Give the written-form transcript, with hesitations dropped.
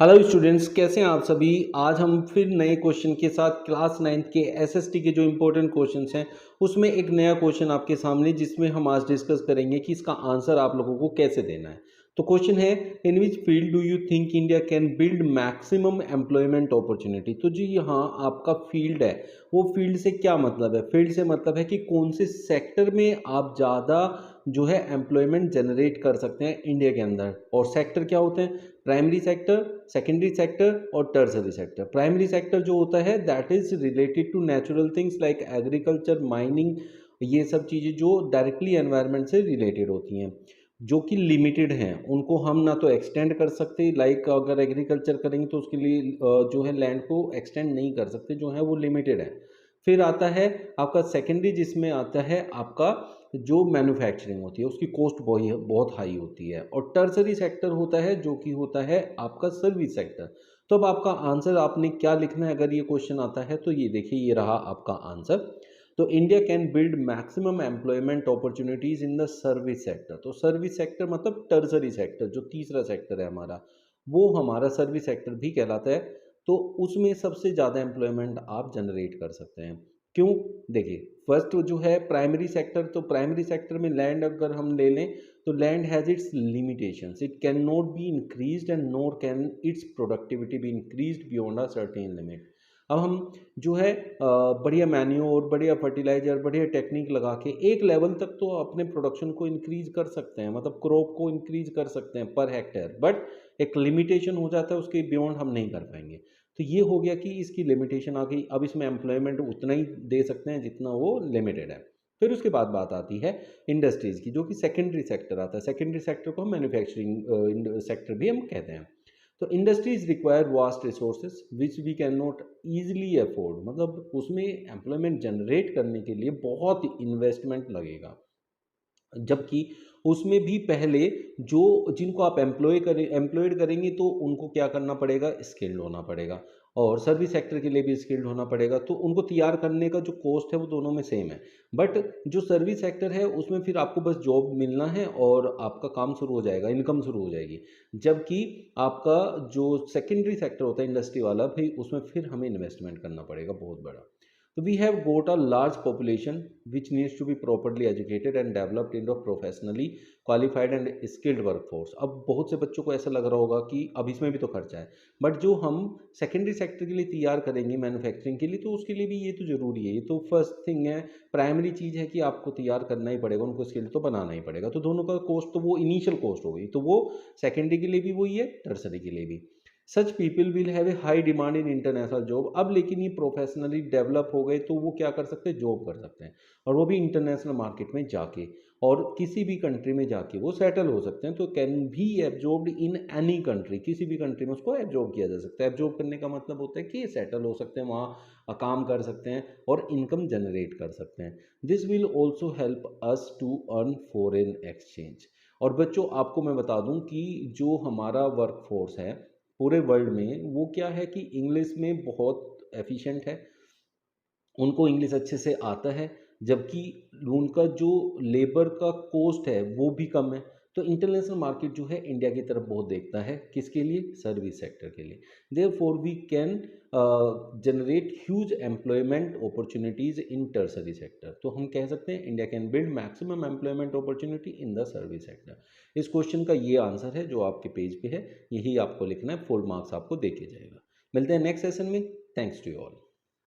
Hello students, कैसे हैं आप सभी। आज हम फिर नए क्वेश्चन के साथ क्लास 9th के एसएसटी के जो इम्पोर्टेंट क्वेश्चंस हैं उसमें एक नया क्वेश्चन आपके सामने, जिसमें हम आज डिस्कस करेंगे कि इसका आंसर आप लोगों को कैसे देना है। तो क्वेश्चन है, in which field do you think India can build maximum employment opportunity. तो जी हाँ, आपका फील्ड है, वो फील्ड से क्या मतलब है। फील्ड से मतलब है कि कौन से सेक्टर में आप ज़्यादा जो है एम्प्लॉयमेंट जनरेट कर सकते हैं इंडिया के अंदर। और सेक्टर क्या होते हैं? प्राइमरी सेक्टर, सेकेंडरी सेक्टर और टर्सरी सेक्टर। प्राइमरी सेक्टर जो होता है that is related to natural things like agriculture, mining, ये सब चीज़ें जो डायरेक्टली एनवायरनमेंट से रिलेटेड होती हैं, जो कि लिमिटेड हैं, उनको हम ना तो एक्सटेंड कर सकते, लाइक अगर एग्रीकल्चर करेंगे तो उसके लिए जो है लैंड को एक्सटेंड नहीं कर सकते, जो है वो लिमिटेड है। फिर आता है आपका सेकेंडरी, जिसमें आता है आपका जो मैन्युफैक्चरिंग होती है उसकी कॉस्ट बहुत हाई होती है। और टर्सरी सेक्टर होता है जो कि होता है आपका सर्विस सेक्टर। तो अब आपका आंसर आपने क्या लिखना है अगर ये क्वेश्चन आता है तो ये देखिए, ये रहा आपका आंसर। तो India can build maximum employment opportunities in the service sector. तो सर्विस सेक्टर मतलब टर्सरी सेक्टर, जो तीसरा सेक्टर है हमारा, वो हमारा सर्विस सेक्टर भी कहलाता है। तो उसमें सबसे ज़्यादा एम्प्लॉयमेंट आप जनरेट कर सकते हैं। क्यों? देखिए, फर्स्ट जो है प्राइमरी सेक्टर, तो प्राइमरी सेक्टर में लैंड अगर हम ले लें तो land has its limitations, it can not be increased and NOR can it's productivity be increased beyond a certain limit. अब हम जो है बढ़िया मैन्योर, बढ़िया फर्टिलाइजर, बढ़िया टेक्निक लगा के एक लेवल तक तो अपने प्रोडक्शन को इंक्रीज कर सकते हैं, मतलब क्रॉप को इंक्रीज कर सकते हैं पर हेक्टेयर, बट एक लिमिटेशन हो जाता है, उसके बियॉन्ड हम नहीं कर पाएंगे। तो ये हो गया कि इसकी लिमिटेशन आ गई। अब इसमें एम्प्लॉयमेंट उतना ही दे सकते हैं जितना वो लिमिटेड है। फिर उसके बाद बात आती है इंडस्ट्रीज़ की, जो कि सेकेंडरी सेक्टर आता है। सेकेंडरी सेक्टर को हम मैन्युफैक्चरिंग सेक्टर भी हम कहते हैं। तो industries require vast resources which we can not easily afford, मतलब उसमें एम्प्लॉयमेंट जनरेट करने के लिए बहुत इन्वेस्टमेंट लगेगा। जबकि उसमें भी पहले जो जिनको आप एम्प्लॉयड करेंगे तो उनको क्या करना पड़ेगा? स्किल्ड होना पड़ेगा। और सर्विस सेक्टर के लिए भी स्किल्ड होना पड़ेगा। तो उनको तैयार करने का जो कॉस्ट है वो दोनों में सेम है। बट जो सर्विस सेक्टर है उसमें फिर आपको बस जॉब मिलना है और आपका काम शुरू हो जाएगा, इनकम शुरू हो जाएगी। जबकि आपका जो सेकेंडरी सेक्टर होता है इंडस्ट्री वाला, भाई उसमें फिर हमें इन्वेस्टमेंट करना पड़ेगा बहुत बड़ा। So we have got a large population which needs to be properly educated and developed into a professionally qualified and skilled workforce। अब बहुत से बच्चों को ऐसा लग रहा होगा कि अब इसमें भी तो खर्चा है, बट जो हम सेकेंडरी सेक्टर के लिए तैयार करेंगे मैन्युफैक्चरिंग के लिए, तो उसके लिए भी ये तो ज़रूरी है। ये तो फर्स्ट थिंग है, प्राइमरी चीज़ है कि आपको तैयार करना ही पड़ेगा, उनको स्किल्ड तो बनाना ही पड़ेगा। तो दोनों का कॉस्ट तो वो इनिशियल कॉस्ट हो गई, तो वो सेकेंडरी के लिए भी वही है, टर्सरी के लिए भी। Such people will have a high demand in international job. अब लेकिन ये प्रोफेशनली डेवलप हो गए तो वो क्या कर सकते हैं? जॉब कर सकते हैं, और वो भी इंटरनेशनल मार्केट में जाके, और किसी भी कंट्री में जाके वो सेटल हो सकते हैं। तो कैन भी एब्जॉर्ब्ड इन एनी कंट्री, किसी भी कंट्री में उसको एब्जॉर्ब किया जा सकता है। एब्जॉर्ब करने का मतलब होता है कि सेटल हो सकते हैं वहाँ, काम कर सकते हैं और इनकम जनरेट कर सकते हैं। This will also help us to earn foreign exchange. और बच्चों, आपको मैं बता दूं कि जो हमारा वर्क फोर्स है पूरे वर्ल्ड में, वो क्या है कि इंग्लिश में बहुत एफिशिएंट है, उनको इंग्लिश अच्छे से आता है, जबकि उनका जो लेबर का कॉस्ट है वो भी कम है। तो इंटरनेशनल मार्केट जो है इंडिया की तरफ बहुत देखता है, किसके लिए? सर्विस सेक्टर के लिए। Therefore we can generate huge employment opportunities in tertiary sector. तो हम कह सकते हैं India can build maximum employment opportunity in the service sector. इस क्वेश्चन का ये आंसर है जो आपके पेज पे है, यही आपको लिखना है, फुल मार्क्स आपको देके जाएगा। मिलते हैं नेक्स्ट सेशन में। Thanks to you all.